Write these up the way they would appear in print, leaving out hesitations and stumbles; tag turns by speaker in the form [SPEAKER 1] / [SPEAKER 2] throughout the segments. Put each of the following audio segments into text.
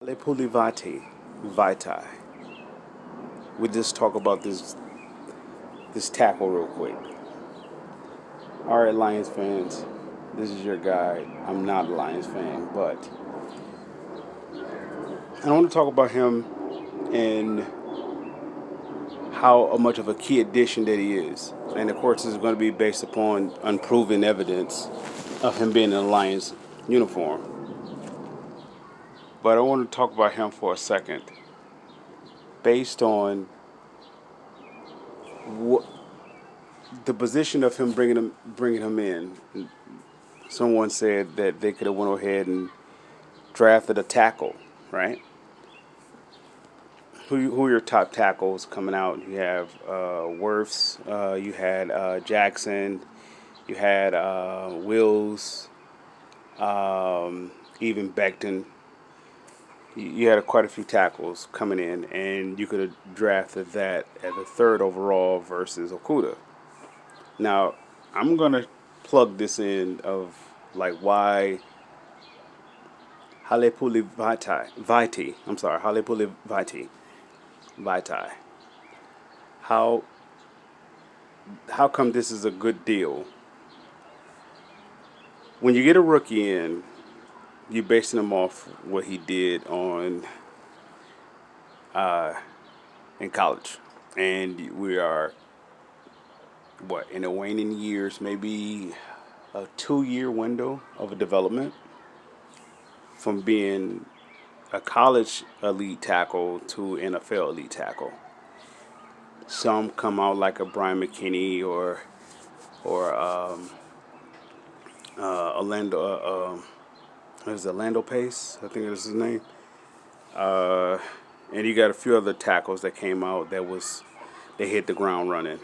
[SPEAKER 1] Halapoulivaati, Vaitai. We just talk about this tackle real quick. All right, Lions fans, this is your guy. I'm not a Lions fan, but I want to talk about him and how much of a key addition that he is. And of course, this is going to be based upon unproven evidence of him being in a Lions uniform. But I want to talk about him for a second, based on what, the position of him bringing him in. Someone said that they could have went ahead and drafted a tackle, right? Who are your top tackles coming out? You have Wirfs, you had Jackson, you had Wills, even Becton. You had quite a few tackles coming in, and you could have drafted that at the third overall versus Okuda. Now, I'm gonna plug this in of like why Halapoulivaati, Vaitai. How how come this is a good deal? When you get a rookie in, you're basing him off what he did on in college, and we are what in the waning years, maybe a 2 year window of a development from being a college elite tackle to NFL elite tackle. Some come out like a Brian McKinney or Orlando. What is it, Orlando Pace? I think is his name. Uh, and you got a few other tackles that came out that was they hit the ground running,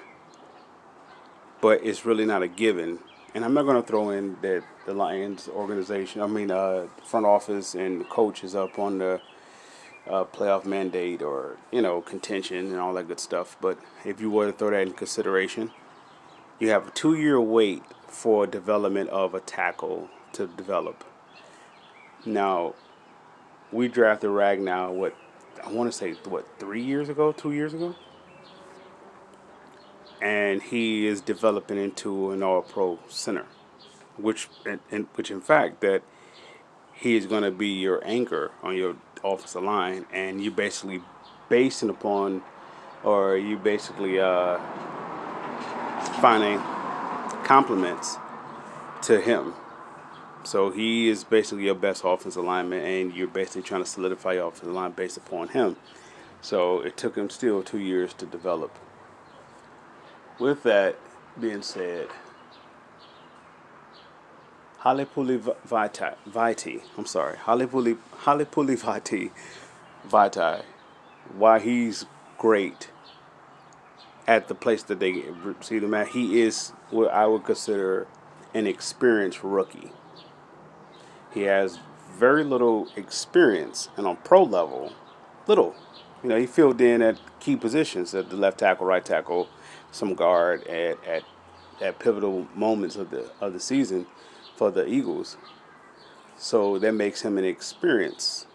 [SPEAKER 1] but it's really not a given. And I'm not going to throw in that the Lions organization, front office and coach is up on the playoff mandate or contention and all that good stuff. But if you were to throw that in consideration, you have a 2 year wait for development of a tackle to develop. Now we drafted Ragnow. What I want to say, what 3 years ago, 2 years ago, and he is developing into an All-Pro center, which in fact that he is going to be your anchor on your offensive line, and you basically basing upon, or you basically finding compliments to him. So he is basically your best offensive lineman, and you're basically trying to solidify your offensive line based upon him. So it took him still 2 years to develop. With that being said, Halapoulivaati Vaitai, why he's great at the place that they see him at. He is what I would consider an experienced rookie. He has very little experience, and on pro level, little. He filled in at key positions at the left tackle, right tackle, some guard at pivotal moments of the season for the Eagles. So that makes him an experience,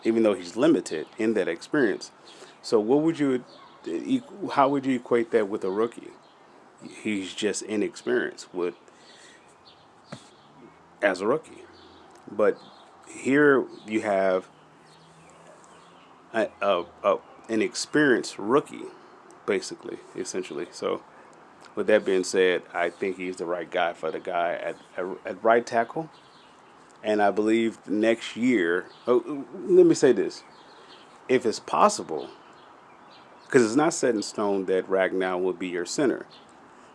[SPEAKER 1] even though he's limited in that experience. So how would you equate that with a rookie? He's just inexperienced with as a rookie. But here you have an experienced rookie, basically, essentially. So, with that being said, I think he's the right guy for the guy at right tackle. And I believe next year, let me say this: if it's possible, because it's not set in stone that Ragnow will be your center.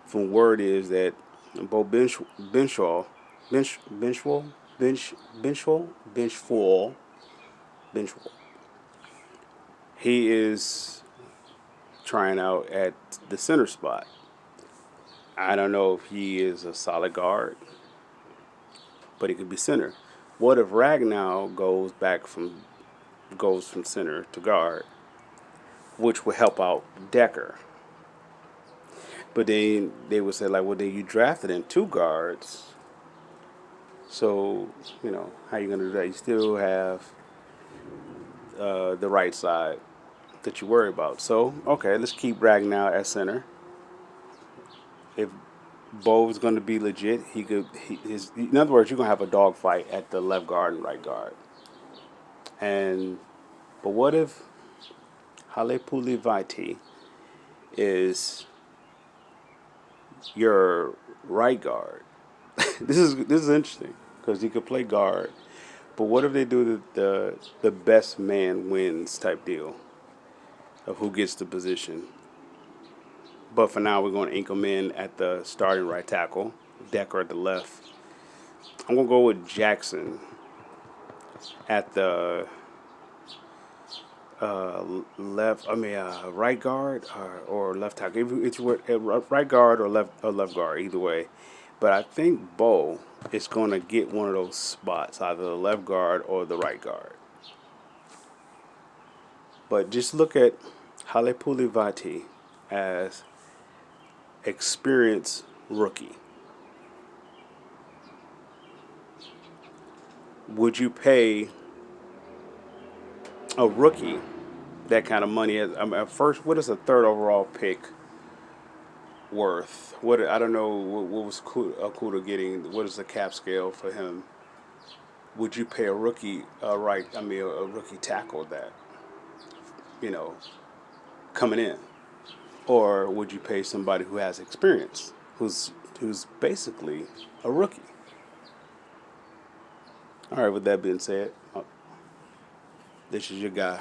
[SPEAKER 1] From word is that Bo Benchwall, Benchwall, he is trying out at the center spot. I don't know if he is a solid guard, but he could be center. What if Ragnow goes from center to guard, which would help out Decker? But then they would say like, well, then you drafted in two guards, so how you gonna do that? You still have the right side that you worry about. So, okay, let's keep Ragnar now at center. If Bo's going to be legit, he could. In other words, you're going to have a dogfight at the left guard and right guard. And but what if Halapoulivaati is your right guard? This is interesting because he could play guard. But what if they do the best man wins type deal of who gets the position? But for now, we're going to ink him in at the starting right tackle, Decker at the left. I'm going to go with Jackson at the left. I mean, right guard or left tackle. It's right guard or left guard, either way. But I think Bo is going to get one of those spots, either the left guard or the right guard. But just look at Halapoulivaati as experienced rookie. Would you pay a rookie that kind of money? At first, what is a third overall pick worth? What I don't know. What was Kuda getting? What is the cap scale for him? Would you pay a rookie right? I mean, a rookie tackle that you know coming in, or would you pay somebody who has experience, who's basically a rookie? All right. With that being said, this is your guy.